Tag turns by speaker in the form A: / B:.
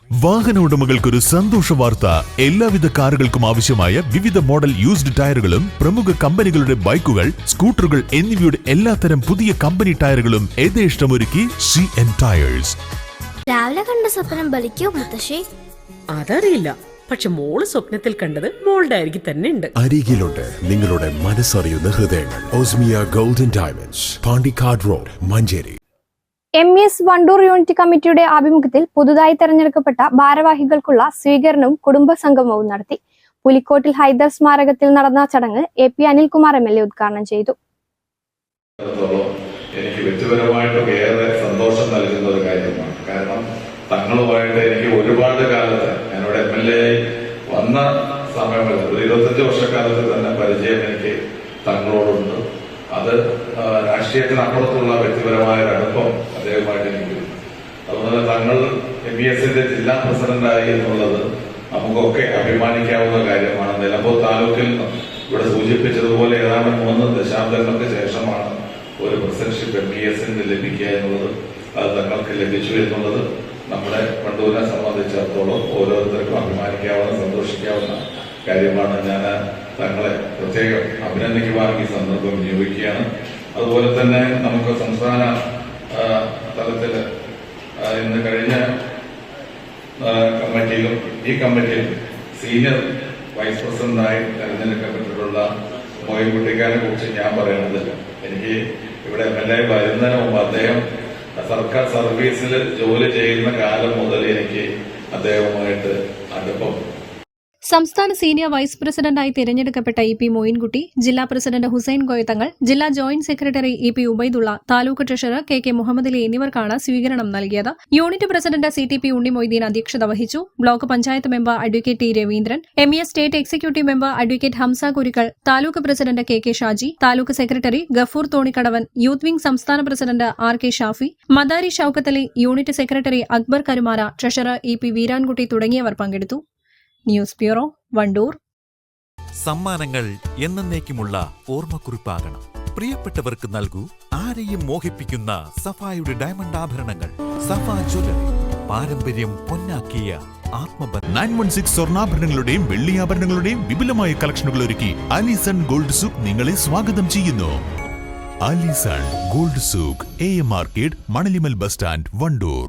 A: വാഹന ഉടമകൾക്കൊരു സന്തോഷ വാർത്ത. എല്ലാവിധ കാറുകൾക്കും ആവശ്യമായ വിവിധ മോഡൽ യൂസ്ഡ് ടയറുകളും പ്രമുഖ കമ്പനികളുടെ ബൈക്കുകൾ, സ്കൂട്ടറുകൾ എന്നിവയുടെ എല്ലാത്തരം പുതിയ കമ്പനി ടയറുകളും യഥേഷ്ടമൊരുക്കി CN ടയേഴ്സ്.
B: രാവിലെ കണ്ട സ്വപ്നം ബലിക്കോ മുത്തശ്ശി?
C: അതറിയില്ല, പക്ഷെ മോള് സ്വപ്നത്തിൽ കണ്ടത് മോളുടെ അരികിൽ തന്നെ ഉണ്ട്.
D: അരികിലുണ്ട് നിങ്ങളുടെ മനസ്സറിയുന്ന ഹൃദയങ്ങൾ. Osmia golden diamonds, Pandikkad road, Manjeri.
E: MES Wandoor unit കമ്മിറ്റിയുടെ ആഭിമുഖ്യത്തിൽ പുതുതായി തെരഞ്ഞെടുക്കപ്പെട്ട ഭാരവാഹികൾക്കുള്ള സ്വീകരണവും കുടുംബസംഗമവും നടത്തി. പുലിക്കോട്ടിൽ ഹൈദർ സ്മാരകത്തിൽ നടന്ന ചടങ്ങ് AP അനിൽകുമാർ MLA ഉദ്ഘാടനം ചെയ്തു.
F: എനിക്ക് വ്യക്തിപരമായിട്ടും ഏറെ സന്തോഷം നൽകുന്ന ഒരു കാര്യമാണ്. കാരണം തങ്ങളുമായിട്ട് എനിക്ക് ഒരുപാട് കാലത്ത് എന്നോട് MLA വന്ന സമയം ഒരു 25 വർഷക്കാലത്ത് തന്നെ പരിചയം എനിക്ക് തങ്ങളോടുണ്ട്. അത് രാഷ്ട്രീയത്തിനപ്പുറത്തുള്ള വ്യക്തിപരമായ ഒരു അടുപ്പം അദ്ദേഹമായിട്ട് എനിക്കുണ്ട്. അതുപോലെ തങ്ങൾ MESന്റെ ജില്ലാ പ്രസിഡന്റായി എന്നുള്ളത് നമുക്കൊക്കെ അഭിമാനിക്കാവുന്ന കാര്യമാണ്. നിലമ്പൂർ താലൂക്കിൽ ഇവിടെ സൂചിപ്പിച്ചതുപോലെ ഏതാണ്ട് 3 ദശാബ്ദങ്ങൾക്ക് ശേഷമാണ് ഒരു പ്രസിഡന്റ്ഷിപ്പ് MESന് ലഭിക്കുക എന്നുള്ളത്. അത് തങ്ങൾക്ക് ലഭിച്ചു എന്നുള്ളത് നമ്മുടെ വണ്ടൂരിനെ സംബന്ധിച്ചിടത്തോളം ഓരോരുത്തർക്കും അഭിമാനിക്കാവുന്ന, സന്തോഷിക്കാവുന്ന കാര്യമാണ്. ഞാൻ തങ്ങളെ പ്രത്യേകം അഭിനന്ദിക്കുവാൻ ഈ സന്ദർഭം വിനിയോഗിക്കുകയാണ്. അതുപോലെ തന്നെ നമുക്ക് സംസ്ഥാന തലത്തിൽ ഇന്ന് കഴിഞ്ഞ കമ്മിറ്റിയിലും ഈ കമ്മിറ്റിയിലും സീനിയർ വൈസ് പ്രസിഡന്റായി തെരഞ്ഞെടുക്കപ്പെട്ടിട്ടുള്ള മോയിൻകുട്ടിക്കാരെ കുറിച്ച് ഞാൻ പറയുന്നതില്ല. എനിക്ക് ഇവിടെ MLA വരുന്നതിന് മുമ്പ് അദ്ദേഹം സർക്കാർ സർവീസിൽ ജോലി ചെയ്യുന്ന കാലം മുതൽ എനിക്ക് അദ്ദേഹവുമായിട്ട് അടുപ്പം.
G: സംസ്ഥാന സീനിയർ വൈസ് പ്രസിഡന്റായി തിരഞ്ഞെടുക്കപ്പെട്ട EP മോയിൻകുട്ടി, ജില്ലാ പ്രസിഡന്റ് ഹുസൈൻ കോയത്തങ്ങൾ, ജില്ലാ joint secretary EP Ubaidulla, taluk treasurer KK Muhammad Ali എന്നിവർക്കാണ് സ്വീകരണം നൽകിയത്. Unit president CTP Unni Moideen അധ്യക്ഷത വഹിച്ചു. Block panchayat member advocate T Raveendran, MES state executive member advocate Hamza Kurikkal, taluk president KK Shaji, taluk secretary Gafoor Thonikkadavan, youth wing സംസ്ഥാന president RK Shafi, Madari Shoukath Ali, unit secretary Akbar Karumara, treasurer EP Veerankutty തുടങ്ങിയവർ പങ്കെടുത്തു. News bureau, Wandoor.
H: സമ്മാനങ്ങൾ എന്നേക്കുമുള്ള ഓർമ്മക്കുറിപ്പാകണം. പ്രിയപ്പെട്ടവർക്ക് നൽകൂ ആരെയും മോഹിപ്പിക്കുന്ന സഫായുടെ ഡയമണ്ട് ആഭരണങ്ങൾ. സഫ ജ്വല്ലറി, പാരമ്പര്യം പൊന്നാക്കിയ ആത്മബന്ധം.
A: 916 സ്വർണ്ണാഭരണങ്ങളുടെയും വെള്ളിയാഭരണങ്ങളുടെയും വിപുലമായ കളക്ഷനുകൾ ഒരുക്കി അലിസൺ ഗോൾഡ് സൂക്ക് നിങ്ങളെ സ്വാഗതം ചെയ്യുന്നു. അലിസൺ ഗോൾഡ് സൂക്ക്, AM market, Manalimal bus stand, Wandoor.